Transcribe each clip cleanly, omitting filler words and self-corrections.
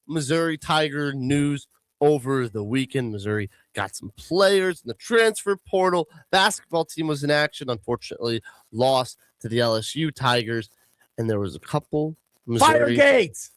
Missouri Tiger news over the weekend. Missouri got some players in the transfer portal. Basketball team was in action. Unfortunately, lost to the LSU Tigers. And there was a couple Missouri. Firegates.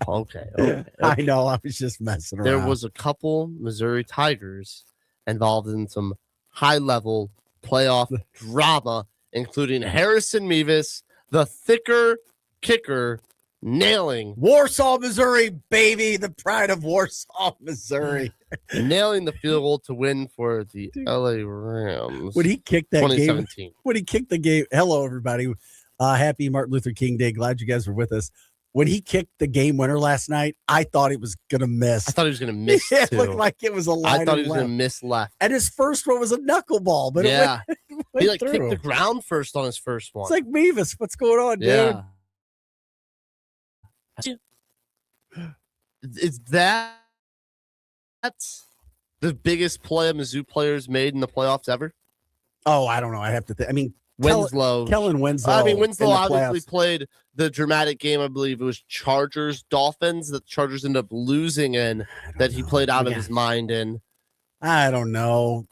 Okay. I know. I was just messing around. There was a couple Missouri Tigers involved in some high-level playoff drama, including Harrison Mevis, the thicker kicker, nailing Warsaw, Missouri, baby, the pride of Warsaw, Missouri, nailing the field goal to win for the LA Rams. When he kicked that 2017. game, when he kicked the game, hello everybody, happy Martin Luther King Day. Glad you guys were with us. When he kicked the game winner last night, I thought he was gonna miss. I thought he was gonna miss. It too. looked like it was a line. I thought he was gonna miss left. And his first one was a knuckleball, but yeah, it went he like through. kicked the ground first on his first one. It's like Mevis. What's going on, dude? Yeah. Is that's the biggest play a Mizzou players made in the playoffs ever? Oh, I don't know. I have to think. I mean, Winslow. Kellen Winslow. I mean, Winslow in the obviously playoffs. played the dramatic game. I believe it was Chargers Dolphins that the Chargers ended up losing in, that he played out of his mind in. I don't know.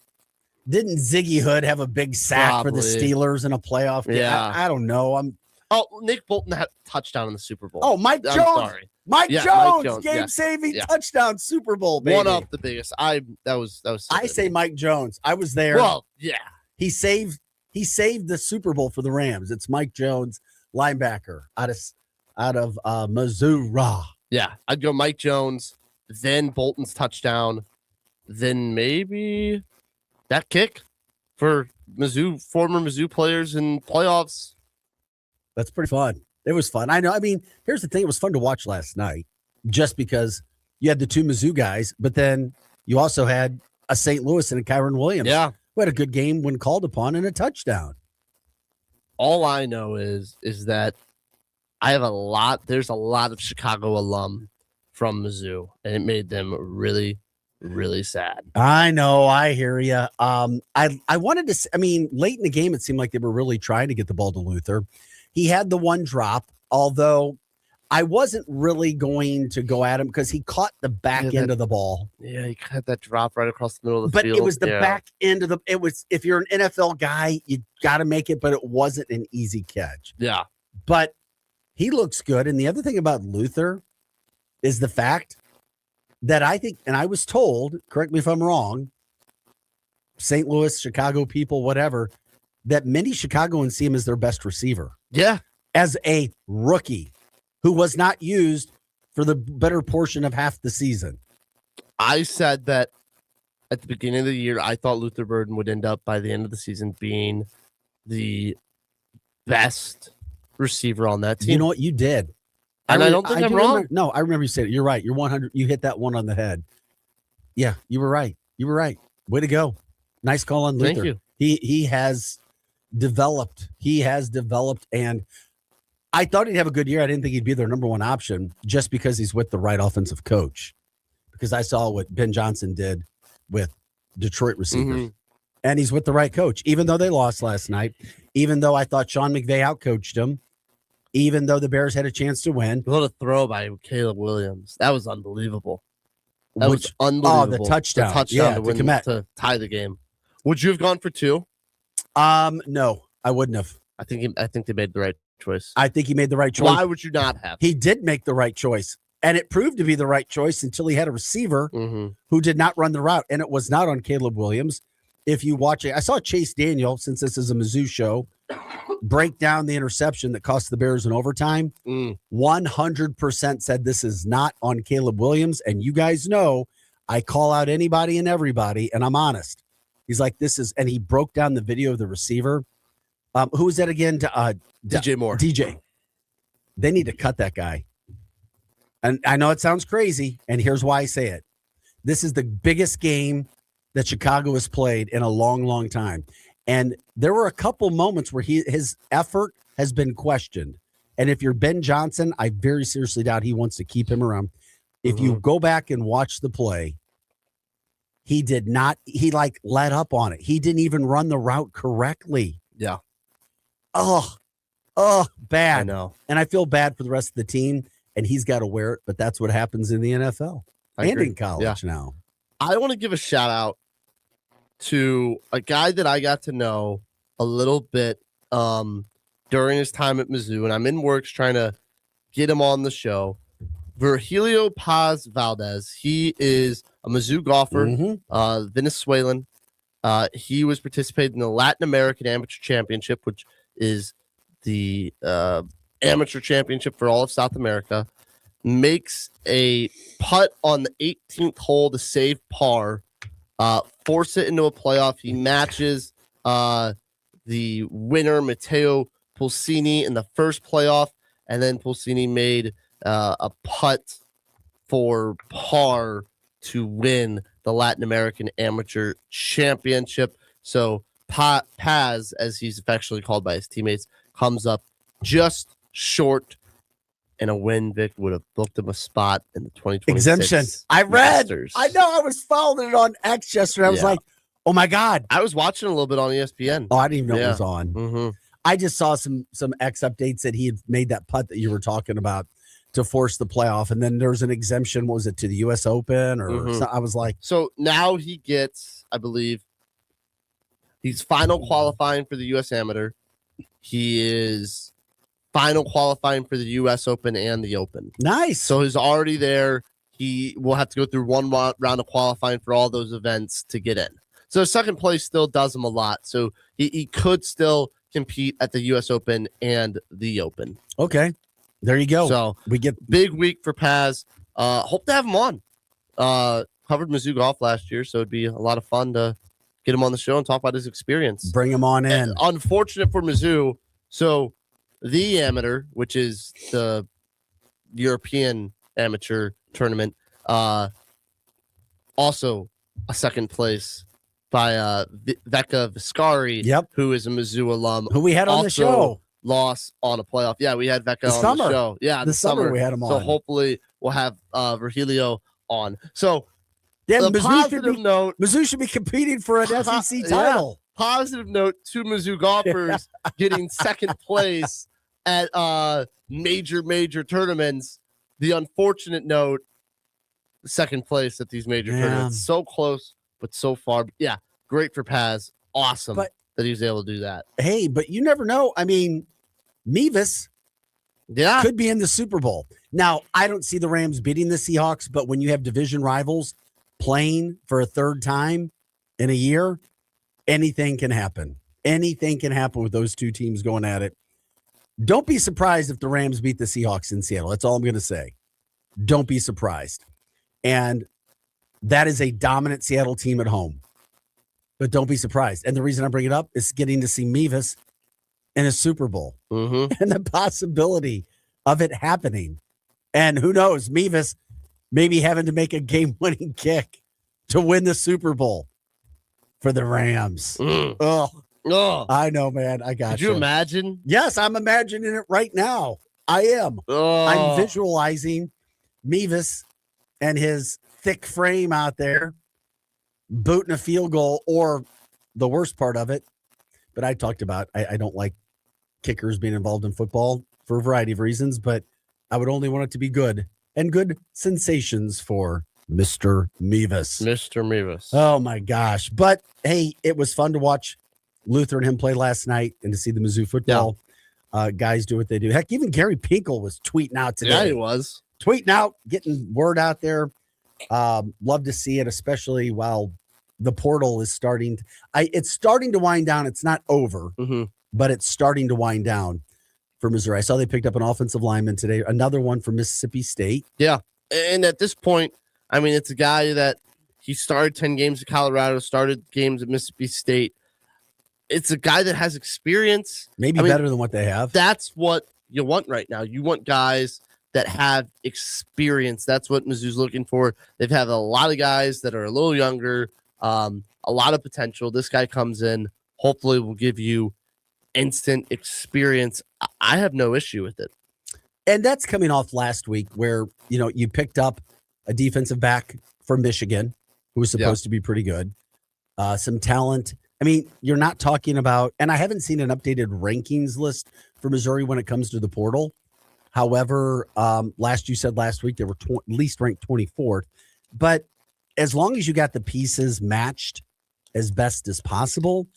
Didn't Ziggy Hood have a big sack for the Steelers in a playoff game? Yeah. I don't know. Nick Bolton had a touchdown in the Super Bowl. Oh, Mike I'm Jones. sorry. Mike Yeah, Jones, Mike Jones, game-saving yeah. touchdown Super Bowl, baby. One of the biggest. That was. I say Mike Jones. I was there. Well, yeah. He saved the Super Bowl for the Rams. It's Mike Jones, linebacker out of Missouri. Yeah, I'd go Mike Jones, then Bolton's touchdown, then maybe that kick for former Mizzou players in playoffs. That's pretty fun. It was fun. I know. I mean, here's the thing. It was fun to watch last night just because you had the two Mizzou guys, but then you also had a St. Louis and a Kyron Williams. Yeah. Who had a good game when called upon and a touchdown. All I know is that there's a lot of Chicago alum from Mizzou, and it made them really, really sad. I know. I hear you. I wanted to, late in the game, it seemed like they were really trying to get the ball to Luther. He had the one drop, although I wasn't really going to go at him because he caught the back end of the ball. Yeah, he had that drop right across the middle of the field. But it was the back end of if you're an NFL guy, you got to make it, but it wasn't an easy catch. Yeah. But he looks good. And the other thing about Luther is the fact that I think, and I was told, correct me if I'm wrong, St. Louis, Chicago people, whatever, that many Chicagoans see him as their best receiver. Yeah. As a rookie who was not used for the better portion of half the season. I said that at the beginning of the year, I thought Luther Burden would end up by the end of the season being the best receiver on that team. You know what? You did. And I don't think I'm wrong. No, I remember you said it. You're right. You're 100. You hit that one on the head. Yeah, you were right. You were right. Way to go. Nice call on Luther. Thank you. He has developed. And I thought he'd have a good year. I didn't think he'd be their number one option just because he's with the right offensive coach. Because I saw what Ben Johnson did with Detroit receivers. Mm-hmm. And he's with the right coach, even though they lost last night, even though I thought Sean McVay outcoached him, even though the Bears had a chance to win. What a throw by Caleb Williams. That was unbelievable. Was unbelievable. Oh, the touchdown. To tie the game. Would you have gone for two? No, I wouldn't have. I think they made the right choice. I think he made the right choice. Why would you not have? He did make the right choice. And it proved to be the right choice until he had a receiver who did not run the route. And it was not on Caleb Williams. If you watch it, I saw Chase Daniel, since this is a Mizzou show, break down the interception that cost the Bears in overtime. 100% said this is not on Caleb Williams. And you guys know I call out anybody and everybody, and I'm honest. He's like, this is, and he broke down the video of the receiver. Who was that again? DJ Moore. DJ. They need to cut that guy. And I know it sounds crazy, and here's why I say it. This is the biggest game that Chicago has played in a long, long time. And there were a couple moments where his effort has been questioned. And if you're Ben Johnson, I very seriously doubt he wants to keep him around. If you go back and watch the play, he let up on it. He didn't even run the route correctly. Yeah. Oh, bad. I know. And I feel bad for the rest of the team. and he's got to wear it. But that's what happens in the NFL and in college now. I want to give a shout out to a guy that I got to know a little bit during his time at Mizzou, and I'm in works trying to get him on the show. Virgilio Paz Valdez. He is a Mizzou golfer, Venezuelan. He was participating in the Latin American Amateur Championship, which is the amateur championship for all of South America. Makes a putt on the 18th hole to save par, force it into a playoff. He matches the winner, Matteo Pulcini, in the first playoff, and then Pulcini made a putt for par to win the Latin American Amateur Championship. So Paz, as he's affectionately called by his teammates, comes up just short, and a win. Vic would have booked him a spot in the 2026 exemption. I read. Masters. I know. I was following it on X yesterday. I was like, oh my God. I was watching a little bit on ESPN. Oh, I didn't even know it was on. Mm-hmm. I just saw some X updates that he had made that putt that you were talking about to force the playoff. And then there's an exemption. What was it, to the U.S. Open? Or I was like. So now he gets, I believe, he's final qualifying for the U.S. Amateur. He is final qualifying for the U.S. Open and the Open. Nice. So he's already there. He will have to go through one round of qualifying for all those events to get in. So second place still does him a lot. So he could still compete at the U.S. Open and the Open. Okay. There you go. So we get big week for Paz. Hope to have him on. Covered Mizzou golf last year, so it'd be a lot of fun to get him on the show and talk about his experience. Bring him on in. And unfortunate for Mizzou. So the amateur, which is the European amateur tournament, also a second place by Vecca Viscari, who is a Mizzou alum, who we had on the show. Lost on a playoff. Yeah, we had Vecca on the show. Yeah, the summer we had him on. So hopefully we'll have Virgilio on. So Mizzou should be competing for an SEC title. Positive note to Mizzou golfers getting second place at major tournaments. The unfortunate note, second place at these major tournaments. So close, but so far. Yeah, great for Paz. Awesome that he was able to do that. Hey, but you never know. I mean, MIZ could be in the Super Bowl. Now, I don't see the Rams beating the Seahawks, but when you have division rivals playing for a third time in a year, anything can happen. Anything can happen with those two teams going at it. Don't be surprised if the Rams beat the Seahawks in Seattle. That's all I'm going to say. Don't be surprised. And that is a dominant Seattle team at home. But don't be surprised. And the reason I bring it up is getting to see MIZ in a Super Bowl and the possibility of it happening. And who knows, MIZ maybe having to make a game-winning kick to win the Super Bowl for the Rams. Oh, I know, man. I got you. Could you imagine? Yes, I'm imagining it right now. I am. I'm visualizing MIZ and his thick frame out there booting a field goal, or the worst part of it. But I talked about, I don't like kickers being involved in football for a variety of reasons, but I would only want it to be good and good sensations for Mr. MIZ. Mr. MIZ. Oh my gosh. But hey, it was fun to watch Luther and him play last night and to see the Mizzou football guys do what they do. Heck, even Gary Pinkel was tweeting out today. Yeah, he was. Tweeting out, getting word out there. Love to see it, especially while the portal is starting. It's starting to wind down. It's not over, but it's starting to wind down for Missouri. I saw they picked up an offensive lineman today, another one for Mississippi State. Yeah, and at this point, I mean, it's a guy that he started 10 games at Colorado, started games at Mississippi State. It's a guy that has experience. Maybe better than what they have. That's what you want right now. You want guys that have experience. That's what Mizzou's looking for. They've had a lot of guys that are a little younger, a lot of potential. This guy comes in, hopefully will give you instant experience. I have no issue with it. And that's coming off last week where, you picked up a defensive back from Michigan who was supposed to be pretty good. Some talent. I mean, you're not talking about, and I haven't seen an updated rankings list for Missouri when it comes to the portal. However, you said last week they were at least ranked 24th. But as long as you got the pieces matched as best as possible.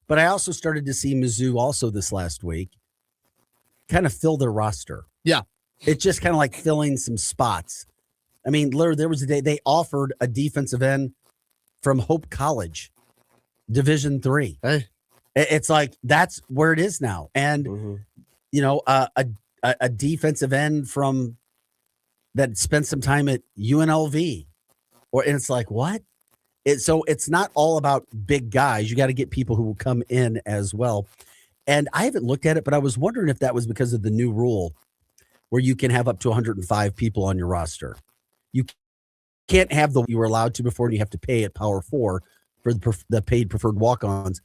But I also started to see Mizzou also this last week kind of fill their roster. Yeah. It's just kind of like filling some spots. I mean, literally, there was a day they offered a defensive end from Hope College, Division III. Hey. It's like that's where it is now. And, you know, a defensive end from that spent some time at UNLV. And it's like, what? So it's not all about big guys. You got to get people who will come in as well. And I haven't looked at it, but I was wondering if that was because of the new rule where you can have up to 105 people on your roster. You can't have you were allowed to before, and you have to pay at Power 4 for the paid preferred walk-ons.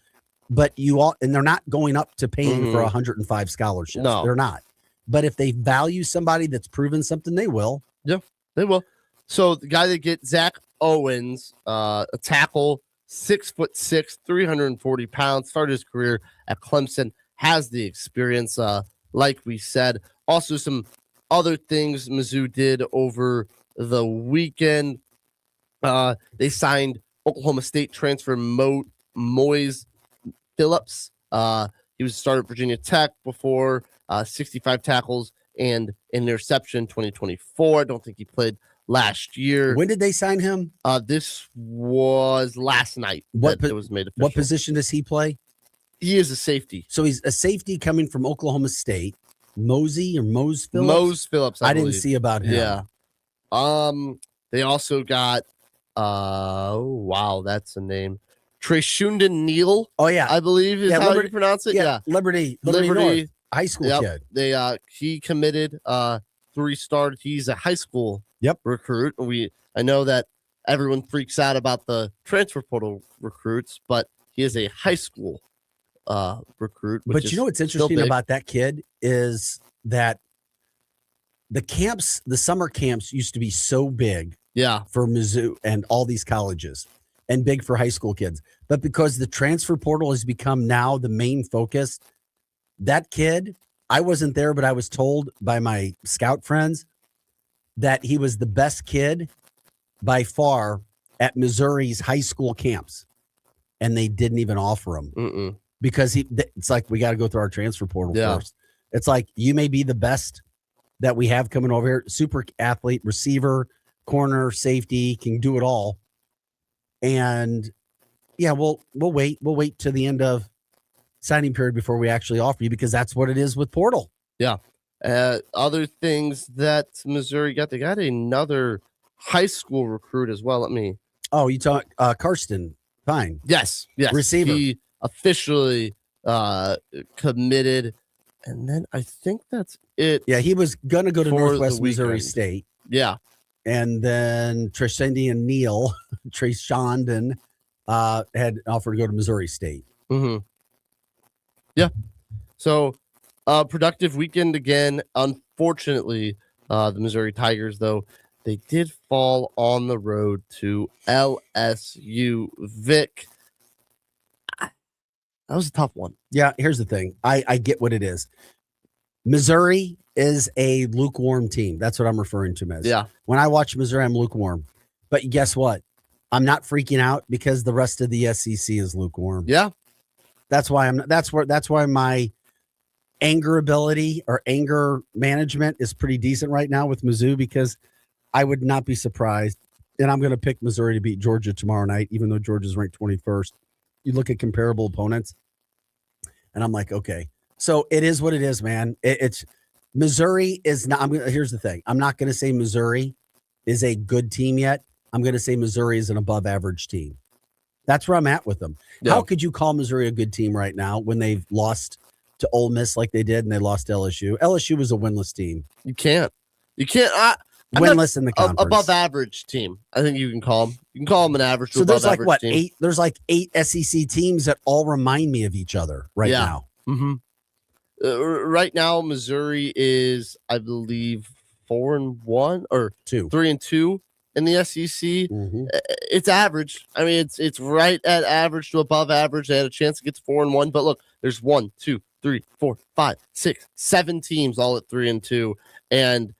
But and they're not going up to paying for 105 scholarships. No. They're not. But if they value somebody that's proven something, they will. Yeah, they will. So the guy that gets Zach Owens, a tackle, 6'6", 340 pounds, started his career at Clemson, has the experience, like we said. Also, some other things Mizzou did over the weekend. They signed Oklahoma State transfer MIZ Phillips. He was started at Virginia Tech before, 65 tackles and an interception 2024. I don't think he played last year. When did they sign him? This was last night. It was made official. What position does he play? He is a safety. So he's a safety coming from Oklahoma State. Mose Phillips? Mose Phillips. I didn't see about him. Yeah. They also got that's a name. Treshundan Neal. Oh yeah. I believe is how you pronounce it. Yeah. Liberty North, high school kid. He committed 3-star. He's a high school recruit. I know that everyone freaks out about the transfer portal recruits, but he is a high school recruit. But you know what's interesting about that kid is that the summer camps used to be so big for Mizzou and all these colleges and big for high school kids. But because the transfer portal has become now the main focus, that kid, I wasn't there, but I was told by my scout friends that he was the best kid by far at Missouri's high school camps. And they didn't even offer him because it's like, we got to go through our transfer portal first. It's like, you may be the best that we have coming over here. Super athlete, receiver, corner, safety, can do it all. And we'll wait. We'll wait to the end of signing period before we actually offer you, because that's what it is with portal. Yeah. Other things that Missouri got, they got another high school recruit as well. You talk Karsten. Fine. Yes. Receiver. He officially committed, and then I think that's it. Yeah, he was gonna go to Northwest Missouri State. Yeah. And then Treshundan Neal, had offered to go to Missouri State. Yeah. So productive weekend again. Unfortunately, the Missouri Tigers, though, they did fall on the road to LSU. Vic, that was a tough one. Yeah, here's the thing. I get what it is. Missouri is a lukewarm team. That's what I'm referring to as. Yeah. When I watch Missouri, I'm lukewarm. But guess what? I'm not freaking out because the rest of the SEC is lukewarm. Yeah. That's why that's why my anger ability or anger management is pretty decent right now with Mizzou, because I would not be surprised. And I'm going to pick Missouri to beat Georgia tomorrow night, even though Georgia's ranked 21st. You look at comparable opponents, and I'm like, okay. So it is what it is, man. It's Missouri is not. Here's the thing. I'm not going to say Missouri is a good team yet. I'm going to say Missouri is an above average team. That's where I'm at with them. Yeah. How could you call Missouri a good team right now when they've lost to Ole Miss like they did and they lost to LSU? LSU was a winless team. You can't. Winless in the conference. Above average team. I think you can call them. You can call them an average. So there's like what, team. 8? There's like 8 SEC teams that all remind me of each other right now. Mm-hmm. Right now, Missouri is, I believe, 4-1 or 3-2 in the SEC. Mm-hmm. It's average. I mean, it's right at average to above average. They had a chance to get to 4-1, but look, there's 1, 2, 3, 4, 5, 6, 7 teams all at 3-2, and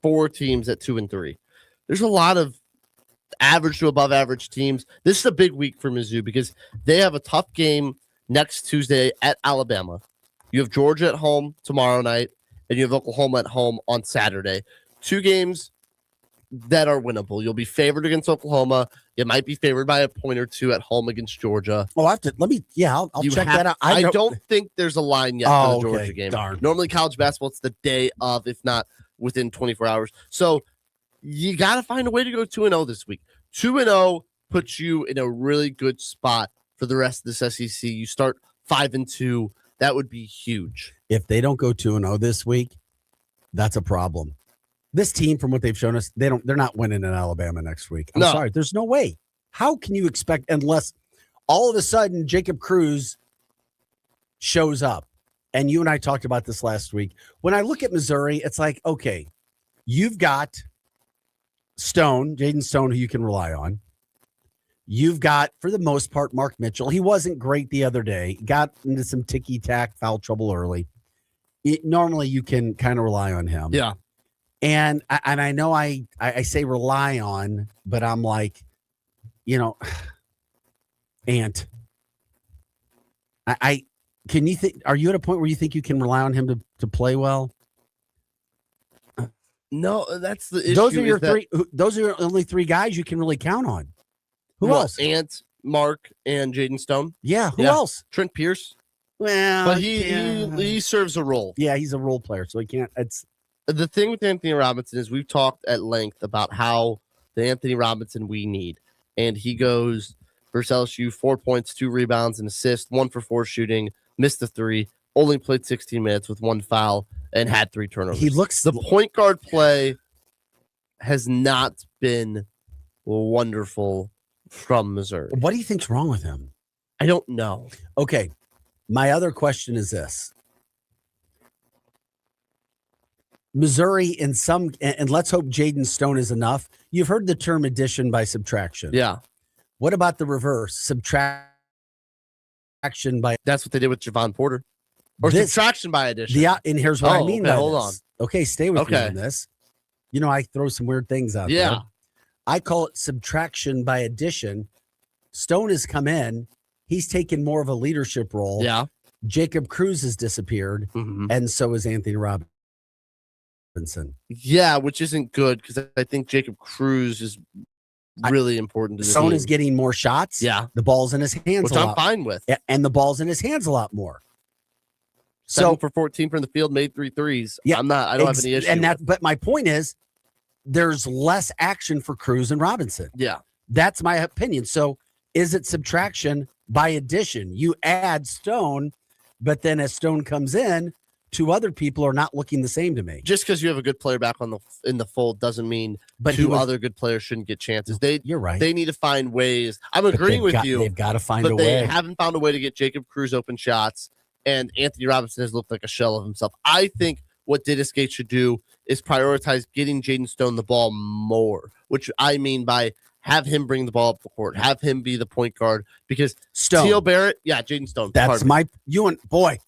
4 teams at 2-3. There's a lot of average to above average teams. This is a big week for Mizzou because they have a tough game next Tuesday at Alabama. You have Georgia at home tomorrow night, and you have Oklahoma at home on Saturday. 2 games that are winnable. You'll be favored against Oklahoma. You might be favored by a point or 2 at home against Georgia. Oh, I have to I'll check that out. I don't think there's a line yet for the Georgia game. Darn. Normally, college basketball, it's the day of, if not within 24 hours. So you got to find a way to go 2-0 this week. 2-0 puts you in a really good spot for the rest of this SEC. You start 5-2. That would be huge. If they don't go 2-0 this week, that's a problem. This team, from what they've shown us, they're not winning in Alabama next week. I'm sorry. There's no way. How can you expect, unless all of a sudden Jacob Cruz shows up? And you and I talked about this last week. When I look at Missouri, it's like, okay, you've got Jaden Stone, who you can rely on. You've got, for the most part, Mark Mitchell. He wasn't great the other day. Got into some ticky-tack foul trouble early. Normally, you can kind of rely on him. Yeah. And I know I say rely on, but I'm like, Ant. Can you think? Are you at a point where you think you can rely on him to play well? No, that's the issue. Those are your three. Those are your only 3 guys you can really count on. Who else? Ant, Mark, and Jaden Stone. Yeah. Who else? Trent Pierce. Well, but he serves a role. Yeah, he's a role player, so he can't. It's the thing with Anthony Robinson is we've talked at length about how the Anthony Robinson we need, and he goes versus LSU 4 points, 2 rebounds, and assists, 1 for 4 shooting, missed a 3, only played 16 minutes with 1 foul, and had 3 turnovers. The point guard play has not been wonderful from Missouri. What do you think's wrong with him? I don't know. Okay, my other question is this. Missouri and let's hope Jaden Stone is enough. You've heard the term addition by subtraction. Yeah. What about the reverse? Subtraction by... That's what they did with Javon Porter. Or subtraction by addition. Yeah, and here's what I mean by hold this. on. Okay, stay with me on this. I throw some weird things out there. Yeah. I call it subtraction by addition. Stone has come in. He's taken more of a leadership role. Yeah. Jacob Cruz has disappeared, and so is Anthony Robinson. Yeah, which isn't good because I think Jacob Cruz is really important to the Stone team. is getting more shots. Yeah. The ball's in his hands which I'm fine with. And the ball's in his hands a lot more. 7 for 14 from the field, made 3 threes. Yeah, I don't have any issue. But my point is, there's less action for Cruz and Robinson. Yeah. That's my opinion. So is it subtraction by addition? You add Stone, but then as Stone comes in, 2 other people are not looking the same to me. Just because you have a good player back in the fold doesn't mean other good players shouldn't get chances. You're right. They need to find ways. I'm agreeing with you. They've got to find a way. But they haven't found a way to get Jacob Cruz open shots, and Anthony Robinson has looked like a shell of himself. I think what Dennis Gates should do is prioritize getting Jaden Stone the ball more, which I mean by have him bring the ball up the court, have him be the point guard, because T.O. Barrett, Jaden Stone. That's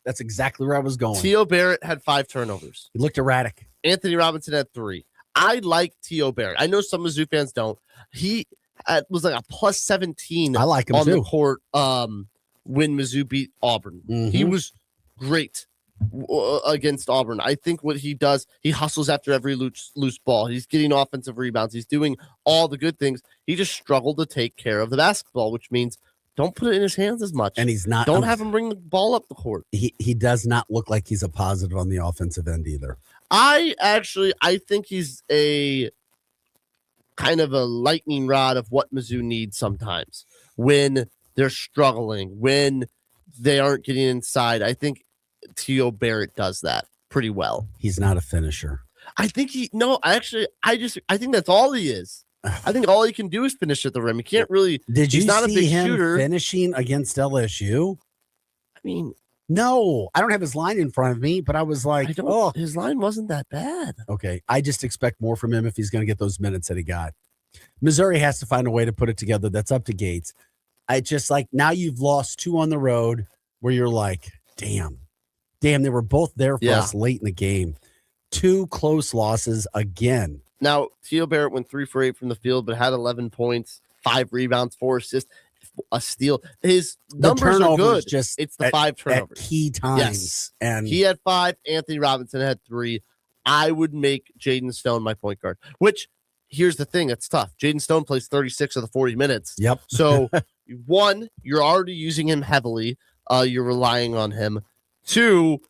that's exactly where I was going. T.O. Barrett had 5 turnovers. He looked erratic. Anthony Robinson had 3. I like T.O. Barrett. I know some Mizzou fans don't. He was like a plus 17 I like him on too. the court when Mizzou beat Auburn. He was great against Auburn. I think what he does, he hustles after every loose ball. He's getting offensive rebounds. He's doing all the good things. He just struggled to take care of the basketball, which means don't put it in his hands as much. And he's not. Don't have him bring the ball up the court. He does not look like he's a positive on the offensive end either. I think he's a kind of a lightning rod of what Mizzou needs sometimes when they're struggling, when they aren't getting inside. I think T.O. Barrett does that pretty well. He's not a finisher. I think I think that's all he is. I think all he can do is finish at the rim. He can't really. Did you he's not see a big him shooter. finishing against LSU? I mean, no, I don't have his line in front of me, but I was like, his line wasn't that bad. Okay, I just expect more from him if he's going to get those minutes that he got. Missouri has to find a way to put it together. That's up to Gates. I just like now you've lost 2 on the road. where you're like, damn, they were both there for us late in the game. 2 close losses again. Now, Theo Barrett went 3 for 8 from the field, but had 11 points, 5 rebounds, 4 assists, a steal. His numbers are good. It's the 5 turnovers at key times. Yes. And he had 5. Anthony Robinson had 3. I would make Jaden Stone my point guard, which here's the thing. It's tough. Jaden Stone plays 36 of the 40 minutes. Yep. So 1, you're already using him heavily. You're relying on him. 2,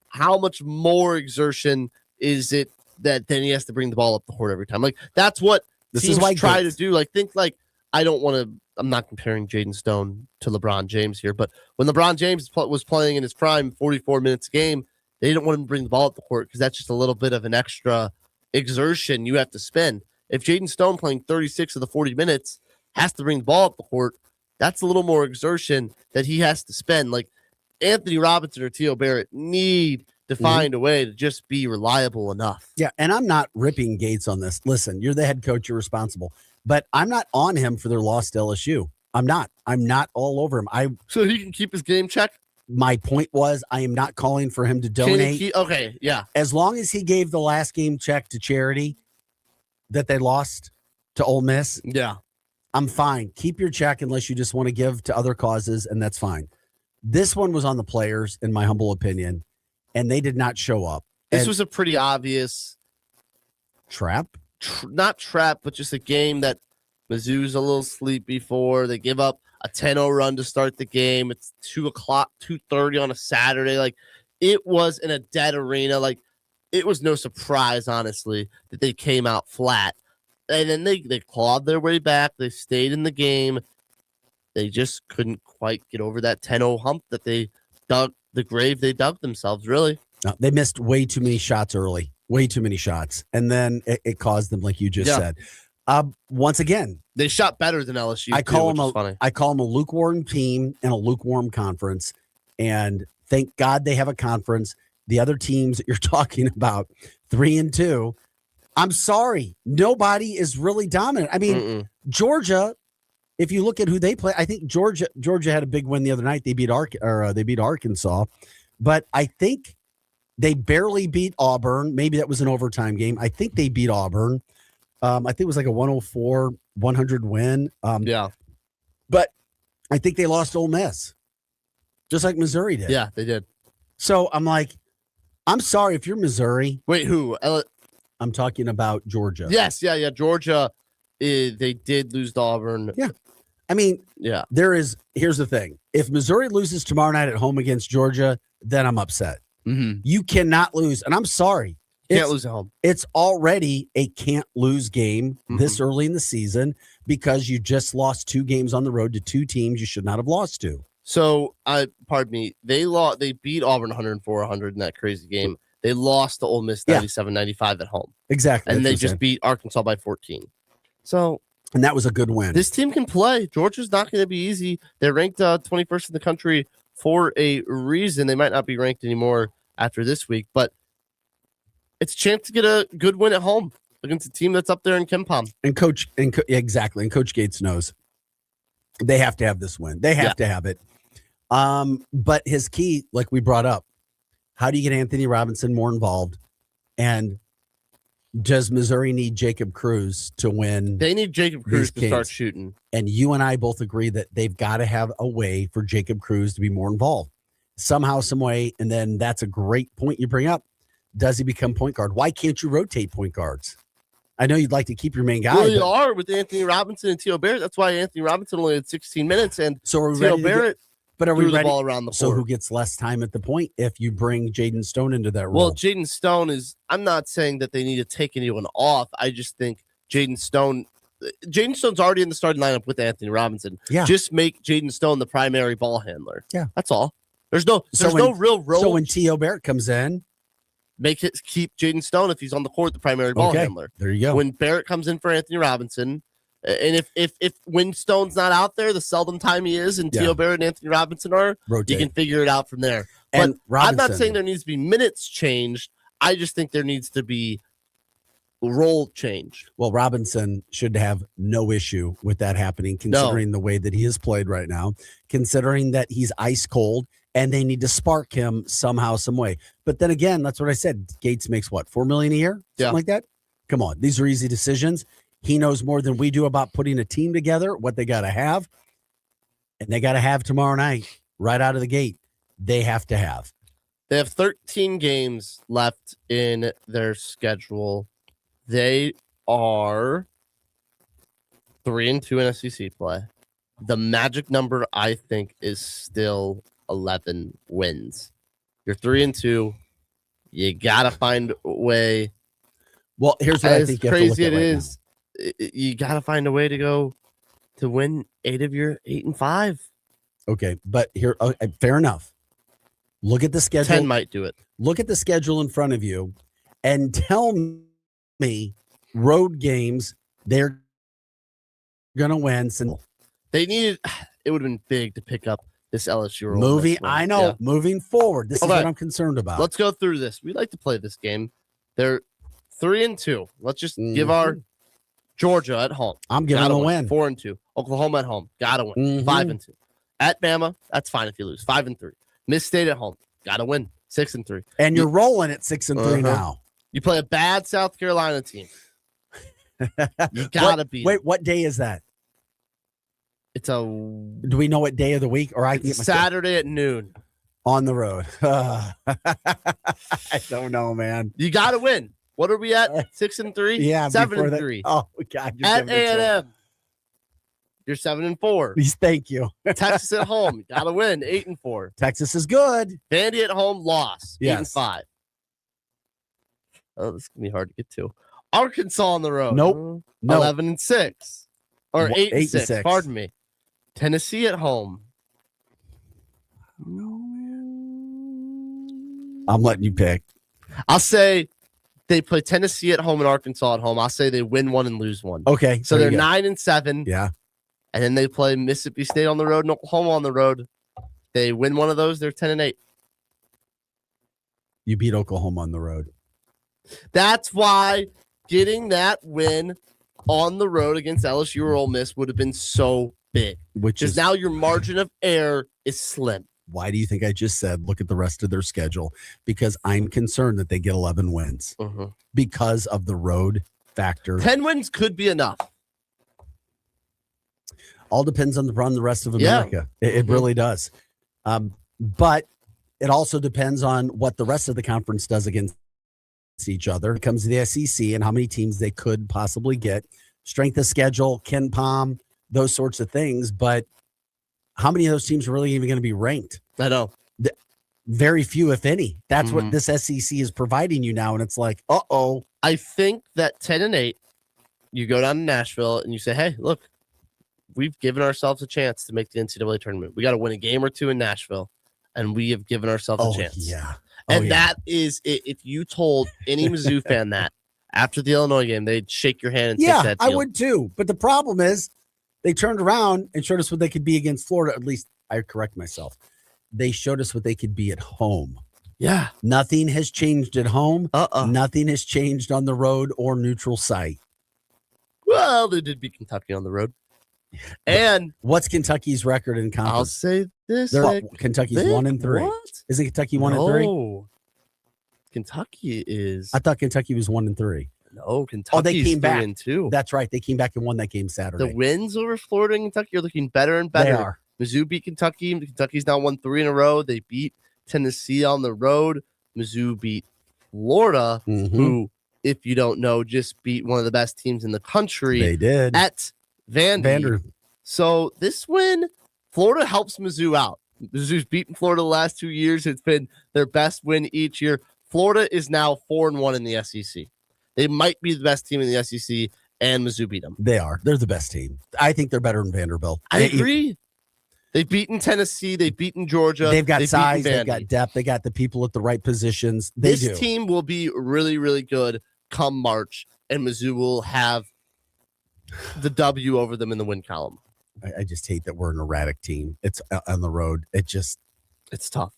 how much more exertion is it that then he has to bring the ball up the court every time? Like, that's what teams try to do. Like, think like, I'm not comparing Jaden Stone to LeBron James here, but when LeBron James was playing in his prime 44 minutes a game, they didn't want him to bring the ball up the court because that's just a little bit of an extra exertion you have to spend. If Jaden Stone playing 36 of the 40 minutes has to bring the ball up the court, that's a little more exertion that he has to spend. Like, Anthony Robinson or Theo Barrett need to find a way to just be reliable enough. Yeah, and I'm not ripping Gates on this. Listen, you're the head coach, you're responsible. But I'm not on him for their loss to LSU. I'm not all over him. So he can keep his game check? My point was, I am not calling for him to donate. Okay, yeah. As long as he gave the last game check to charity that they lost to Ole Miss, yeah, I'm fine. Keep your check unless you just want to give to other causes, and that's fine. This one was on the players, in my humble opinion, and they did not show up. This was a pretty obvious trap. Not trap, but just a game that Mizzou's a little sleepy for. They give up a 10-0 run to start the game. It's 2:30 on a Saturday. Like, it was in a dead arena. Like, it was no surprise, honestly, that they came out flat. And then they clawed their way back. They stayed in the game. They just couldn't quite get over that 10-0 hump that they dug, the grave they dug themselves, really. No, they missed way too many shots early. Way too many shots. And then it caused them, like you just said. Once again, they shot better than LSU. I call them a lukewarm team and a lukewarm conference. And thank God they have a conference. The other teams that you're talking about, 3-2. I'm sorry, nobody is really dominant. I mean, Georgia. If you look at who they play, I think Georgia had a big win the other night. They beat Arkansas, but I think they barely beat Auburn. Maybe that was an overtime game. I think they beat Auburn. I think it was like a 104-100 win. But I think they lost Ole Miss, just like Missouri did. Yeah, they did. So I'm like, I'm sorry if you're Missouri. Wait, who? I'm talking about Georgia. Yes, yeah. Georgia, they did lose to Auburn. Yeah. I mean, here's the thing. If Missouri loses tomorrow night at home against Georgia, then I'm upset. You cannot lose. And I'm sorry. Can't lose at home. It's already a can't lose game this early in the season because you just lost 2 games on the road to 2 teams you should not have lost to. So, pardon me, they beat Auburn 104-100 in that crazy game. They lost to Ole Miss 97-95 at home. Exactly. And they just beat Arkansas by 14. So, and that was a good win. This team can play. Georgia's not going to be easy. They're ranked 21st in the country for a reason. They might not be ranked anymore after this week, but it's a chance to get a good win at home against a team that's up there in KenPom. And exactly. And Coach Gates knows they have to have this win. They have to have it. But his key, like we brought up, how do you get Anthony Robinson more involved? And does Missouri need Jacob Cruz to win? They need Jacob Cruz to start shooting. And you and I both agree that they've got to have a way for Jacob Cruz to be more involved somehow, some way. And then that's a great point you bring up. Does he become point guard? Why can't you rotate point guards? I know you'd like to keep your main guy. Well, you are with Anthony Robinson and Theo Barrett. That's why Anthony Robinson only had 16 minutes. And so Theo Barrett but are we ready? The ball around the so court. Who gets less time at the point if you bring Jaden Stone into that role? Well, Jaden Stone is, I'm not saying that they need to take anyone off. I just think Jaden Stone's already in the starting lineup with Anthony Robinson. Yeah. Just make Jaden Stone the primary ball handler. Yeah. That's all. There's no real role. So when Theo Barrett comes in, keep Jaden Stone if he's on the court, the primary ball handler. There you go. When Barrett comes in for Anthony Robinson, and if when Stone's not out there, the seldom time he is, and Theo Barrett and Anthony Robinson are, you can figure it out from there. But I'm not saying there needs to be minutes changed. I just think there needs to be role change. Well, Robinson should have no issue with that happening, considering the way that he is played right now, considering that he's ice cold and they need to spark him somehow, some way. But then again, that's what I said. Gates makes what, $4 million a year, something like that. Come on, these are easy decisions. He knows more than we do about putting a team together, what they got to have, and they got to have tomorrow night right out of the gate. They have to have. They have 13 games left in their schedule. They are 3-2 in SEC play. The magic number, I think, is still 11 wins. You're 3-2. You gotta find a way. Well, here's what I think you have to look at right now. You gotta find a way to go to win 8 of your 8 and 5. Okay, but here, fair enough. Look at the schedule. 10 might do it. Look at the schedule in front of you and tell me road games they're going to win. They needed, it would have been big to pick up this LSU movie. I know. Yeah. Moving forward, this is what I'm concerned about. Let's go through this. We like to play this game. They're 3-2. Let's just give our Georgia at home. I'm giving them a win. 4-2. Oklahoma at home. Gotta win. 5-2. At Bama, that's fine if you lose. 5-3. Miss State at home. Gotta win. 6-3. And you're rolling at 6-3 now. You play a bad South Carolina team. You gotta be. Wait, what day is that? It's a. Do we know what day of the week? Or it's Saturday at noon. On the road. I don't know, man. You gotta win. What are we at? 6-3. Yeah, 7-3. Oh God! At A&M, you're 7-4. Please, thank you. Texas at home, you gotta win. 8-4. Texas is good. Vandy at home, loss. Yes. 8-5. Oh, this is gonna be hard to get to. Arkansas on the road. Nope. 11-6 or 8-6. Pardon me. Tennessee at home. I'm letting you pick. I'll say they play Tennessee at home and Arkansas at home. I'll say they win one and lose one. Okay. So they're 9-7. Yeah. And then they play Mississippi State on the road and Oklahoma on the road. They win one of those, they're 10-8. You beat Oklahoma on the road. That's why getting that win on the road against LSU or Ole Miss would have been so big. Because now your margin of error is slim. Why do you think I just said look at the rest of their schedule? Because I'm concerned that they get 11 wins because of the road factor. 10 wins could be enough. All depends on the rest of America. Yeah. It really does. But it also depends on what the rest of the conference does against each other. It comes to the SEC and how many teams they could possibly get. Strength of schedule, Ken Palm, those sorts of things. But how many of those teams are really even going to be ranked? I know. Very few, if any. That's what this SEC is providing you now. And it's like, uh-oh. I think that 10-8, you go down to Nashville and you say, hey, look, we've given ourselves a chance to make the NCAA tournament. We got to win a game or two in Nashville, and we have given ourselves a chance. Yeah. And that is, if you told any Mizzou fan that after the Illinois game, they'd shake your hand and take that deal. I would too. But the problem is they turned around and showed us what they could be against Florida. At least I correct myself. They showed us what they could be at home. Yeah. Nothing has changed at home. Nothing has changed on the road or neutral site. Well, they did beat Kentucky on the road. And what's Kentucky's record in conference? I'll say this. Kentucky's 1-3. What? Isn't Kentucky 1-3? Kentucky is. I thought Kentucky was 1-3. No, Kentucky. They came back. 3-2. That's right. They came back and won that game Saturday. The wins over Florida and Kentucky are looking better and better. They are. Mizzou beat Kentucky. Kentucky's now won 3 in a row. They beat Tennessee on the road. Mizzou beat Florida, who, if you don't know, just beat one of the best teams in the country. They did. At Vandy. So this win, Florida helps Mizzou out. Mizzou's beaten Florida the last 2 years. It's been their best win each year. Florida is now 4-1 in the SEC. They might be the best team in the SEC, and Mizzou beat them. They are. They're the best team. I think they're better than Vanderbilt. I agree. They've beaten Tennessee. They've beaten Georgia. They've got size. They've got depth. They got the people at the right positions. This team will be really, really good come March, and Mizzou will have the W over them in the win column. I just hate that we're an erratic team. It's on the road. It's tough.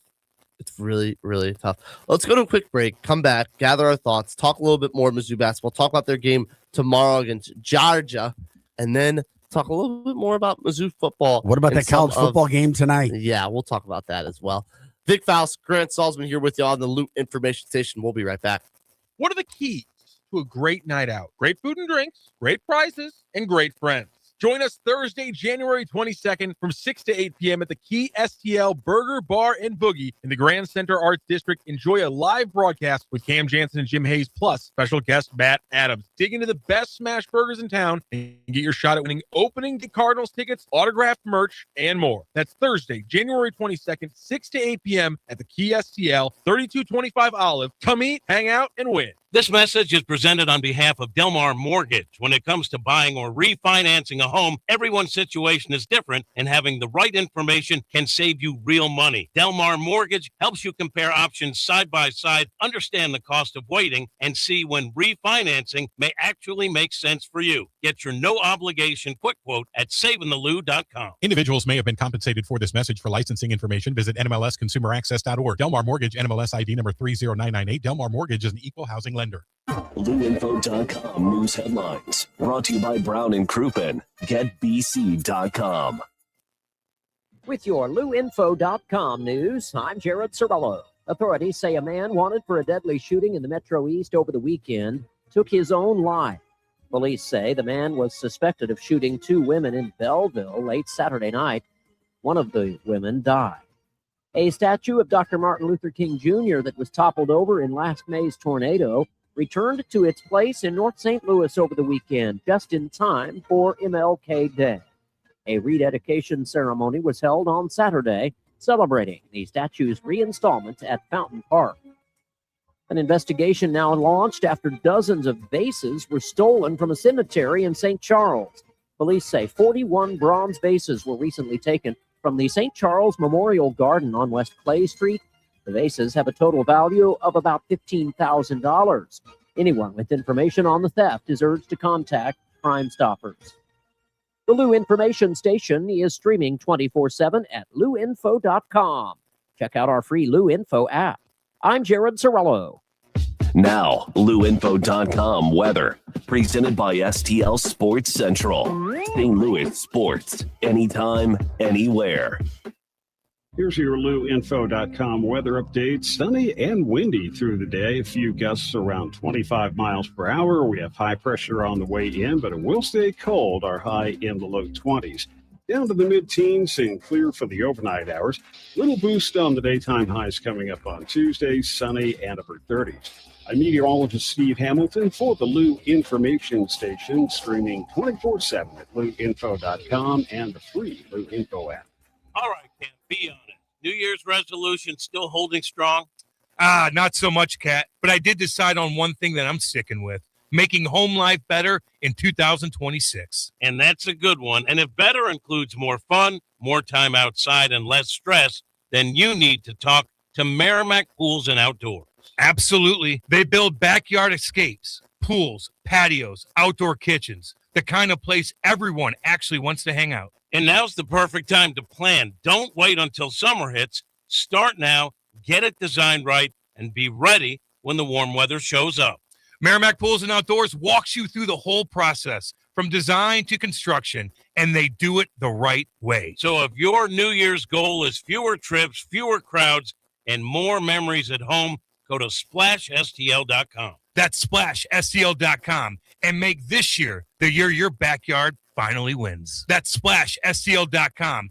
It's really, really tough. Let's go to a quick break, come back, gather our thoughts, talk a little bit more Mizzou basketball, talk about their game tomorrow against Georgia, and then talk a little bit more about Mizzou football. What about that college football game tonight? Yeah, we'll talk about that as well. Vic Faust, Grant Salzman here with you on the Loot Information Station. We'll be right back. What are the keys to a great night out? Great food and drinks, great prizes, and great friends. Join us Thursday, January 22nd from 6 to 8 p.m. at the Key STL Burger Bar and Boogie in the Grand Center Arts District. Enjoy a live broadcast with Cam Jansen and Jim Hayes, plus special guest Matt Adams. Dig into the best smash burgers in town and get your shot at winning opening day Cardinals tickets, autographed merch, and more. That's Thursday, January 22nd, 6 to 8 p.m. at the Key STL, 3225 Olive. Come eat, hang out, and win. This message is presented on behalf of Delmar Mortgage. When it comes to buying or refinancing a home, everyone's situation is different, and having the right information can save you real money. Delmar Mortgage helps you compare options side by side, understand the cost of waiting, and see when refinancing may actually make sense for you. Get your no-obligation quick quote at SavingTheLou.com. Individuals may have been compensated for this message. For licensing information, visit NMLSConsumerAccess.org. Delmar Mortgage, NMLS ID number 30998. Delmar Mortgage is an equal housing lender. LouInfo.com news headlines. Brought to you by Brown and Crouppen. GetBC.com. With your LouInfo.com news, I'm Jared Sorello. Authorities say a man wanted for a deadly shooting in the Metro East over the weekend took his own life. Police say the man was suspected of shooting two women in Belleville late Saturday night. One of the women died. A statue of Dr. Martin Luther King Jr. that was toppled over in last May's tornado returned to its place in North St. Louis over the weekend, just in time for MLK Day. A rededication ceremony was held on Saturday, celebrating the statue's reinstallment at Fountain Park. An investigation now launched after dozens of vases were stolen from a cemetery in St. Charles. Police say 41 bronze vases were recently taken from the St. Charles Memorial Garden on West Clay Street. The vases have a total value of about $15,000. Anyone with information on the theft is urged to contact Crime Stoppers. The Lou Information Station is streaming 24/7 at louinfo.com. Check out our free Lou Info app. I'm Jared Sorello. Now, LouInfo.com weather. Presented by STL Sports Central. St. Louis sports. Anytime, anywhere. Here's your LouInfo.com weather update. Sunny and windy through the day. A few gusts around 25 miles per hour. We have high pressure on the way in, but it will stay cold. Our high in the low 20s. Down to the mid-teens and clear for the overnight hours. Little boost on the daytime highs coming up on Tuesday. Sunny and upper 30s. I'm meteorologist Steve Hamilton for the Lou Information Station, streaming 24/7 at LouInfo.com and the free Lou Info app. All right, Cam, be on it. New Year's resolution still holding strong? Not so much, Kat, but I did decide on one thing that I'm sticking with: making home life better in 2026. And that's a good one. And if better includes more fun, more time outside, and less stress, then you need to talk to Merrimack Pools and Outdoors. Absolutely. They build backyard escapes, pools, patios, outdoor kitchens, the kind of place everyone actually wants to hang out. And now's the perfect time to plan. Don't wait until summer hits. Start now, get it designed right, and be ready when the warm weather shows up. Merrimack Pools and Outdoors walks you through the whole process, from design to construction, and they do it the right way. So if your New Year's goal is fewer trips, fewer crowds, and more memories at home, go to SplashSTL.com. That's SplashSTL.com, and make this year the year your backyard finally wins. That's SplashSTL.com.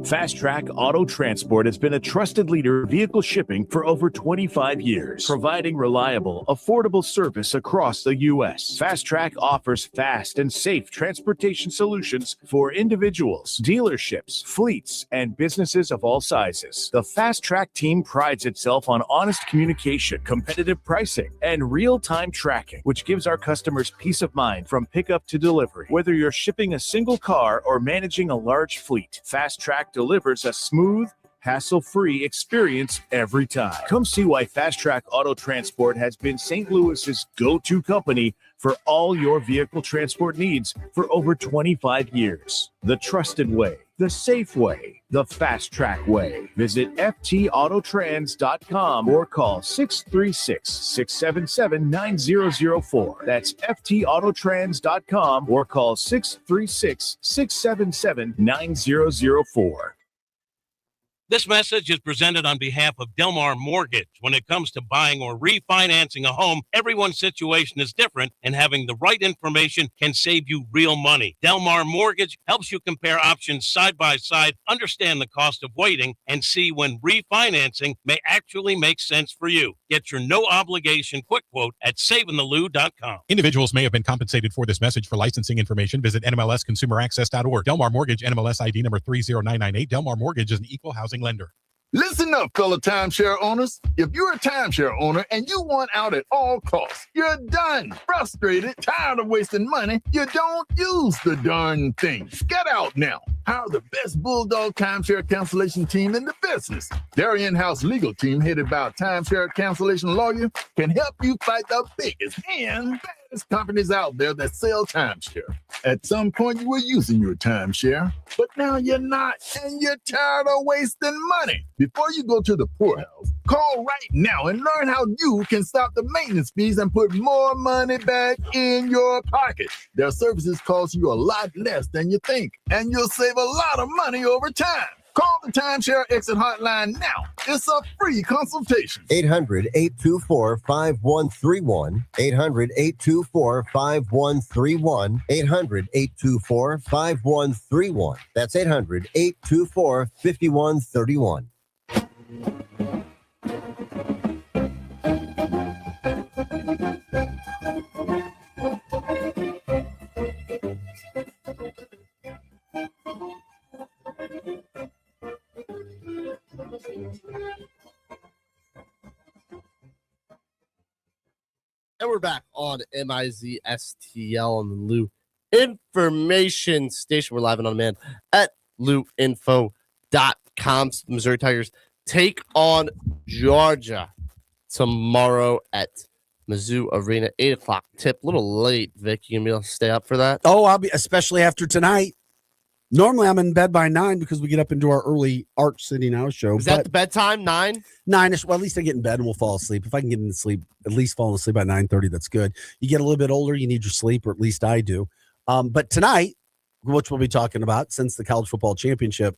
Fast Track Auto Transport has been a trusted leader in vehicle shipping for over 25 years, providing reliable, affordable service across the U.S. Fast Track offers fast and safe transportation solutions for individuals, dealerships, fleets, and businesses of all sizes. The Fast Track team prides itself on honest communication, competitive pricing, and real-time tracking, which gives our customers peace of mind from pickup to delivery. Whether you're shipping a single car or managing a large fleet, Fast Track delivers a smooth, hassle-free experience every time. Come see why Fast Track Auto Transport has been St. Louis's go-to company for all your vehicle transport needs for over 25 years. The trusted way, the safe way, the Fast Track way. Visit ftautotrans.com or call 636-677-9004. That's ftautotrans.com or call 636-677-9004. This message is presented on behalf of Delmar Mortgage. When it comes to buying or refinancing a home, everyone's situation is different, and having the right information can save you real money. Delmar Mortgage helps you compare options side by side, understand the cost of waiting, and see when refinancing may actually make sense for you. Get your no-obligation quick quote at savingthelou.com. Individuals may have been compensated for this message. For licensing information, visit NMLSConsumerAccess.org. Delmar Mortgage, NMLS ID number 30998. Delmar Mortgage is an equal housing lender. Listen up, fellow timeshare owners. If you're a timeshare owner and you want out at all costs, you're done, frustrated, tired of wasting money, you don't use the darn thing. Get out now. Hire the best Bulldog timeshare cancellation team in the business. Their in-house legal team, headed by a timeshare cancellation lawyer, can help you fight the biggest and baddest companies out there that sell timeshare. At some point, you were using your timeshare, but now you're not, and you're tired of wasting money. Before you go to the poorhouse, call right now and learn how you can stop the maintenance fees and put more money back in your pocket. Their services cost you a lot less than you think, and you'll save a lot of money over time. Call the Timeshare Exit Hotline now. It's a free consultation. 800-824-5131. 800-824-5131. 800-824-5131. That's 800-824-5131. And we're back on MIZ STL on the Lou Information Station. We're live and on demand at louinfo.com. Missouri Tigers take on Georgia tomorrow at Mizzou Arena, 8 o'clock tip. A little late, Vic. You gonna be able to stay up for that? Oh, I'll be, especially after tonight. Normally, I'm in bed by 9 because we get up into our early Arch City Now show. Is that the bedtime, 9? 9ish. Well, at least I get in bed and we'll fall asleep. If I can get into sleep, at least falling asleep by 9:30, that's good. You get a little bit older, you need your sleep, or at least I do. But tonight, which we'll be talking about since the college football championship,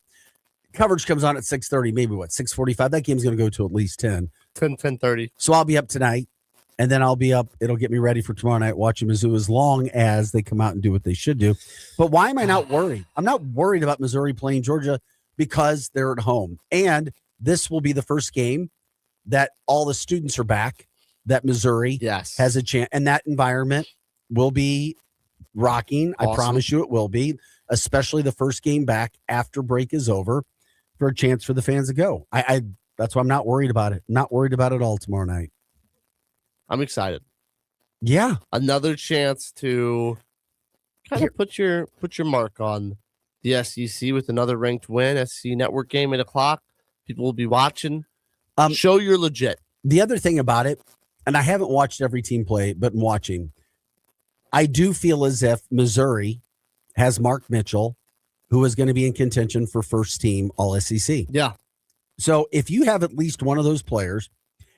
coverage comes on at 6:30, maybe 6:45. That game's going to go to at least 10:30. So I'll be up tonight, and then I'll be up. It'll get me ready for tomorrow night watching Mizzou as long as they come out and do what they should do. But why am I not worried? I'm not worried about Missouri playing Georgia because they're at home. And this will be the first game that all the students are back, that Missouri has a chance. And that environment will be rocking. Awesome. I promise you it will be, especially the first game back after break is over, for a chance for the fans to go. That's why I'm not worried about it. Not worried about it all tomorrow night. I'm excited. Yeah. Another chance to kind of put your mark on the SEC with another ranked win. SEC Network game, 8 o'clock. People will be watching. Show you're legit. The other thing about it, and I haven't watched every team play, but I'm watching, I do feel as if Missouri has Mark Mitchell, who is going to be in contention for first team All SEC. Yeah. So if you have at least one of those players,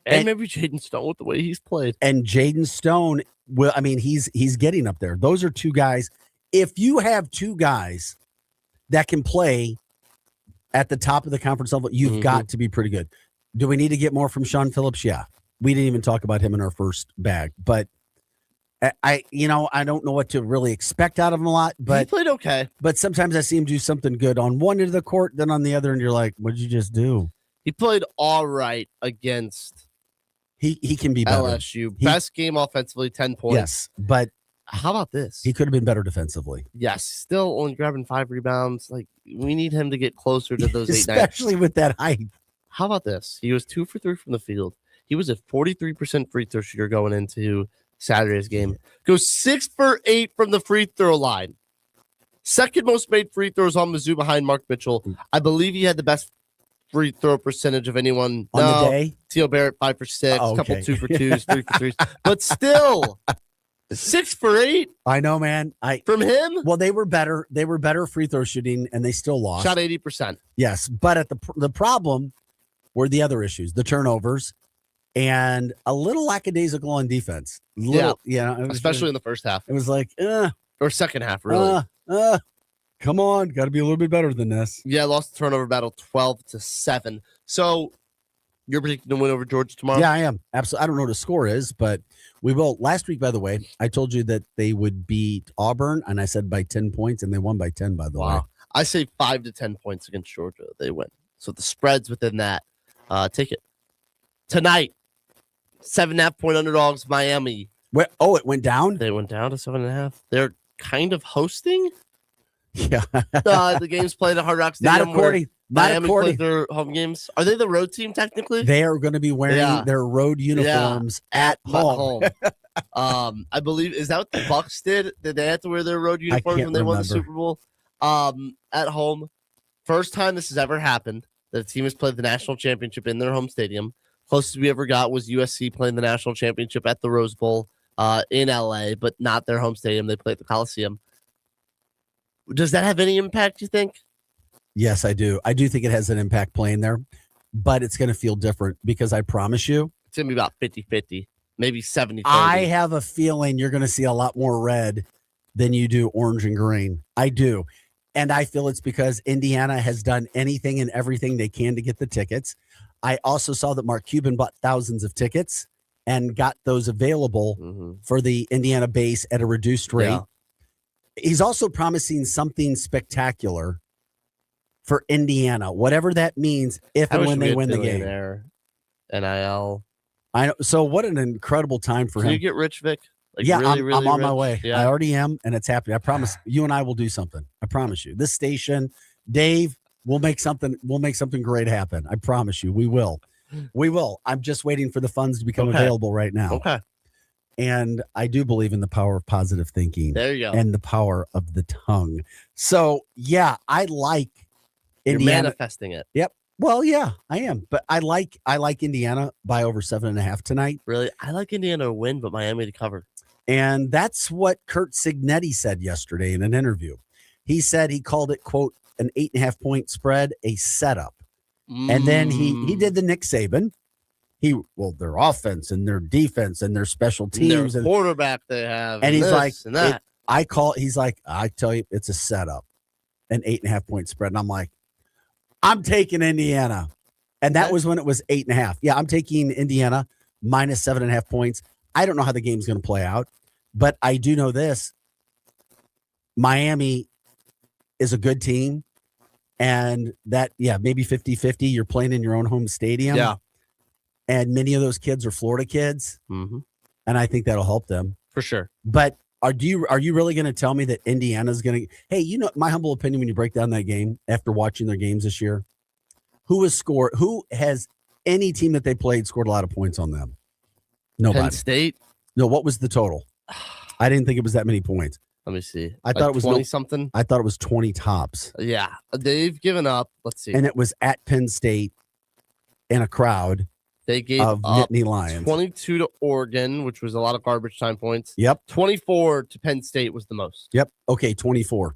and maybe Jaden Stone with the way he's played. And Jaden Stone, well, I mean, he's getting up there. Those are two guys. If you have two guys that can play at the top of the conference level, you've got to be pretty good. Do we need to get more from Sean Phillips? Yeah. We didn't even talk about him in our first bag. But I don't know what to really expect out of him a lot. But he played okay. But sometimes I see him do something good on one end of the court, then on the other, and you're like, what did you just do? He played all right against He can be better. LSU. Best game offensively, 10 points. Yes, but how about this? He could have been better defensively. Yes, still only grabbing 5 rebounds. Like, we need him to get closer to those 8-9. Especially with that height. How about this? He was 2 for 3 from the field. He was a 43% free throw shooter going into Saturday's game. Goes 6 for 8 from the free throw line. Second most made free throws on Mizzou behind Mark Mitchell. I believe he had the best free throw percentage of anyone on the day. Teal Barrett 5 for 6, couple 2 for 2s, 3 for 3s, but still 6 for 8. I know, man. From him. Well, they were better. They were better free throw shooting, and they still lost. Shot 80%. Yes, but at the problem were the other issues, the turnovers, and a little lackadaisical on defense. Especially in the first half. It was like, or second half, really. Come on, got to be a little bit better than this. Yeah, lost the turnover battle 12-7. So you're predicting to win over Georgia tomorrow? Yeah, I am. Absolutely. I don't know what the score is, but we will. Last week, by the way, I told you that they would beat Auburn, and I said by 10 points, and they won by 10, by the way. I say 5 to 10 points against Georgia. They win. So the spread's within that. Take it. Tonight, 7.5-point underdogs, Miami. It went down? They went down to 7.5. They're kind of hosting. Yeah. The game's played at Hard Rock Stadium. Miami plays their home games. Are they the road team technically? They are going to be wearing their road uniforms at home. I believe, is that what the Bucks did? Did they have to wear their road uniforms when they won the Super Bowl? At home. First time this has ever happened that a team has played the national championship in their home stadium. Closest we ever got was USC playing the national championship at the Rose Bowl in LA, but not their home stadium. They played at the Coliseum. Does that have any impact, you think? Yes, I do. I do think it has an impact playing there, but it's going to feel different because I promise you, it's going to be about 50-50, maybe 70-30. I have a feeling you're going to see a lot more red than you do orange and green. I do. And I feel it's because Indiana has done anything and everything they can to get the tickets. I also saw that Mark Cuban bought thousands of tickets and got those available for the Indiana base at a reduced rate. Yeah. He's also promising something spectacular for Indiana, whatever that means, if and when they win the game. NIL. I know. So what an incredible time for him. Can you get rich, Vic? Like yeah, really, I'm on rich? my way. Yeah. I already am, and it's happening. I promise you and I will do something. I promise you. This station, Dave, we'll make something great happen. I promise you. We will. We will. I'm just waiting for the funds to become available right now. Okay. And I do believe in the power of positive thinking. There you go. And the power of the tongue. So yeah, I like Indiana. You're manifesting it. Yep. Well, yeah, I am. But I like Indiana by over 7.5 tonight. Really? I like Indiana to win, but Miami to cover. And that's what Kurt Cignetti said yesterday in an interview. He said he called it, quote, an 8.5-point spread, a setup. And then he did the Nick Saban. Their offense and their defense and their special teams and quarterback they have. And he's like, and that. He's like, I tell you, it's a setup, an 8.5-point spread. And I'm like, I'm taking Indiana. And that was when it was 8.5. Yeah, I'm taking Indiana minus 7.5 points. I don't know how the game's going to play out, but I do know this. Miami is a good team. And that, maybe 50-50. You're playing in your own home stadium. Yeah. And many of those kids are Florida kids. Mm-hmm. And I think that'll help them. For sure. But are you really going to tell me that Indiana's going to – hey, you know, my humble opinion when you break down that game after watching their games this year, who has any team that they played scored a lot of points on them? Nobody. Penn State? No, what was the total? I didn't think it was that many points. Let me see. I thought it was 20-something. I thought it was 20 tops. Yeah. They've given up. Let's see. And it was at Penn State in a crowd. They gave of up Nittany Lions. 22 to Oregon, which was a lot of garbage time points. Yep. 24 to Penn State was the most. Yep. Okay, 24.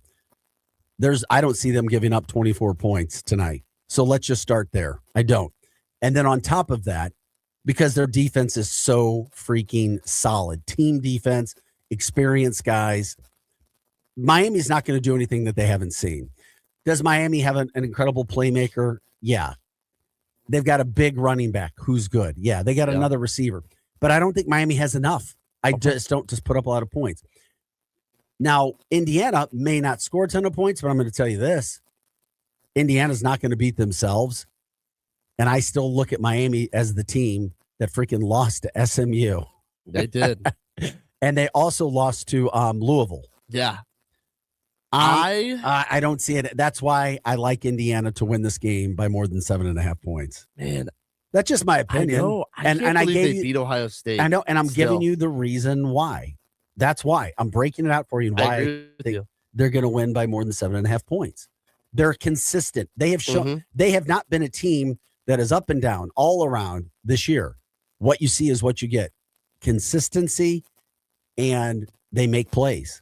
I don't see them giving up 24 points tonight. So let's just start there. I don't. And then on top of that, because their defense is so freaking solid, team defense, experienced guys, Miami's not going to do anything that they haven't seen. Does Miami have an incredible playmaker? Yeah. They've got a big running back who's good. Yeah, they got another receiver. But I don't think Miami has enough. I just don't put up a lot of points. Now, Indiana may not score a ton of points, but I'm going to tell you this. Indiana's not going to beat themselves. And I still look at Miami as the team that freaking lost to SMU. They did. And they also lost to Louisville. Yeah. I don't see it. That's why I like Indiana to win this game by more than 7.5 points. Man, that's just my opinion. I know. I can't believe they beat Ohio State. I know, and I'm giving you the reason why. That's why I'm breaking it out for you. And why I agree with you. They're going to win by more than 7.5 points. They're consistent. They have shown they have not been a team that is up and down all around this year. What you see is what you get. Consistency, and they make plays.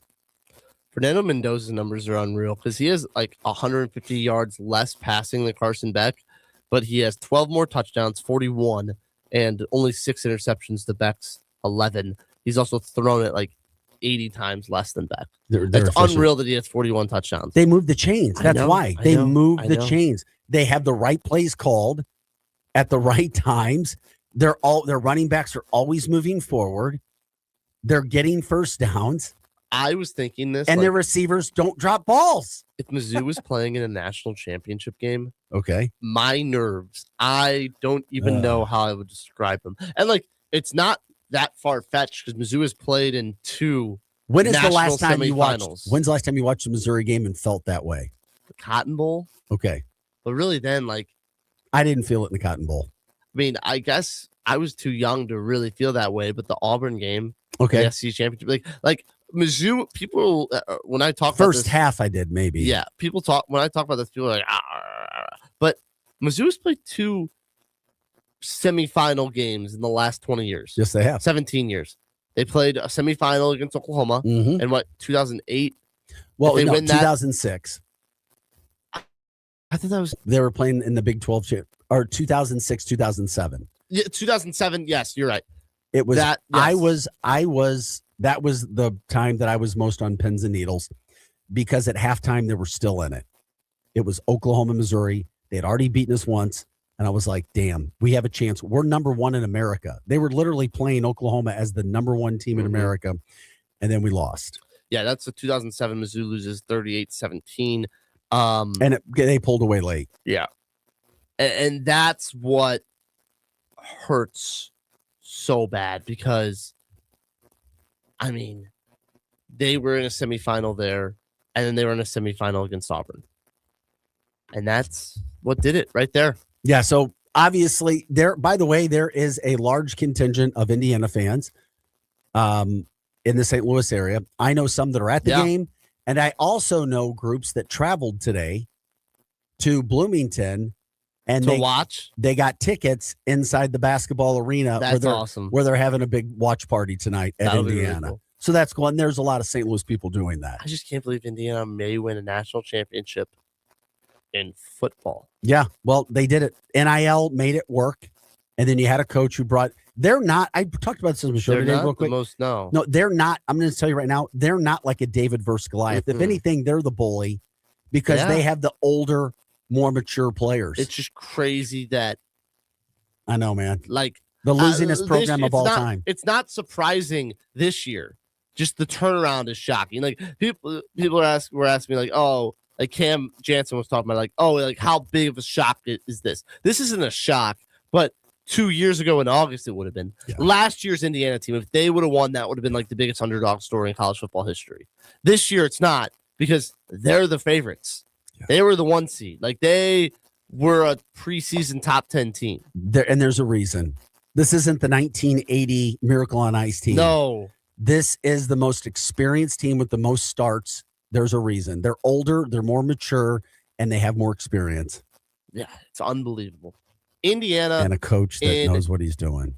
Fernando Mendoza's numbers are unreal because he has like 150 yards less passing than Carson Beck, but he has 12 more touchdowns, 41, and only 6 interceptions to Beck's 11. He's also thrown it like 80 times less than Beck. They're It's efficient. unreal that he has 41 touchdowns. They moved the chains. I That's know, why I they know, moved I the know. chains. They have the right plays called at the right times. Their running backs are always moving forward. They're getting first downs, I was thinking this, and like, their receivers don't drop balls. if Mizzou was playing in a national championship game, Okay. my nerves, I don't even know how I would describe them. And like, it's not that far fetched because Mizzou has played in 2 When is the national last time you watched? semifinals. When's the last time you watched a Missouri game and felt that way? The Cotton Bowl. Okay. But really, then, like, I didn't feel it in the Cotton Bowl. I mean, I guess I was too young to really feel that way. But the Auburn game, Okay. the SC championship, like Mizzou, people, when I talk First about this, half, I did maybe. yeah, people talk when I talk about this, people are like, ah. But Mizzou's played 2 semifinal games in the last 20 years. Yes, they have. 17 years. They played a semifinal against Oklahoma Mhm. in what, 2008? Well, they no, win that- 2006. I think that was They were playing in the Big 12 or 2006, 2007. 2007. Yes, you're right. It was That- yes. I was that was the time that I was most on pins and needles because at halftime they were still in it. It was Oklahoma, Missouri. They had already beaten us once. And I was like, damn, we have a chance. We're number 1 in America. They were literally playing Oklahoma as the number 1 team in America. And then we lost. Yeah, that's the 2007 Mizzou loses 38-17. And they pulled away late. Yeah. And that's what hurts so bad because, I mean, they were in a semifinal there, and then they were in a semifinal against Auburn. And that's what did it right there. Yeah, so obviously by the way, there is a large contingent of Indiana fans in the St. Louis area. I know some that are at the game, and I also know groups that traveled today to Bloomington and watch. They got tickets inside the basketball arena That's awesome. where they're having a big watch party tonight at That'll be really Indiana. cool. So that's cool. And there's a lot of St. Louis people doing that. I just can't believe Indiana may win a national championship in football. Yeah, well, they did it. NIL made it work, and then you had a coach who brought. They're not. I talked about this on the show They're today, not real the quick. most no. No, they're not. I'm going to tell you right now, they're not like a David versus Goliath. If anything, they're the bully because they have the older, more mature players. It's just crazy that I know, man. like The losingest program of it's all not- time. It's not surprising this year. Just the turnaround is shocking. Like people were asking me like, oh, like Cam Jansen was talking about like, oh, like how big of a shock is this? This isn't a shock, but 2 years ago in August, it would have been. Yeah. Last year's Indiana team, if they would have won, that would have been like the biggest underdog story in college football history. This year, it's not because they're the favorites. Yeah. They were the 1 seed. Like they were a preseason top 10 team. And there's a reason. This isn't the 1980 Miracle on Ice team. No. This is the most experienced team with the most starts. There's a reason. They're older, they're more mature, and they have more experience. Yeah, it's unbelievable. Indiana And a coach that in- knows what he's doing.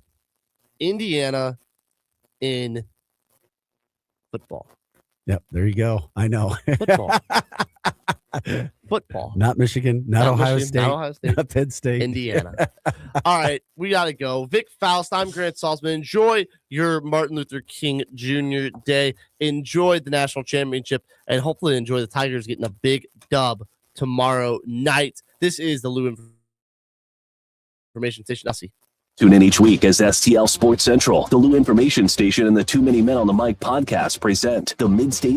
Indiana in football. Yep, there you go. I know. Football. Football. Not Michigan, not Ohio Michigan, State, not Ohio State. not Penn State. Indiana. All right, we got to go. Vic Faust, I'm Grant Salzman. Enjoy your Martin Luther King Jr. Day. Enjoy the national championship, and hopefully enjoy the Tigers getting a big dub tomorrow night. This is the Lou Information Station. I'll see. Tune in each week as STL Sports Central, the Lou Information Station, and the Too Many Men on the Mic podcast present the Mid-State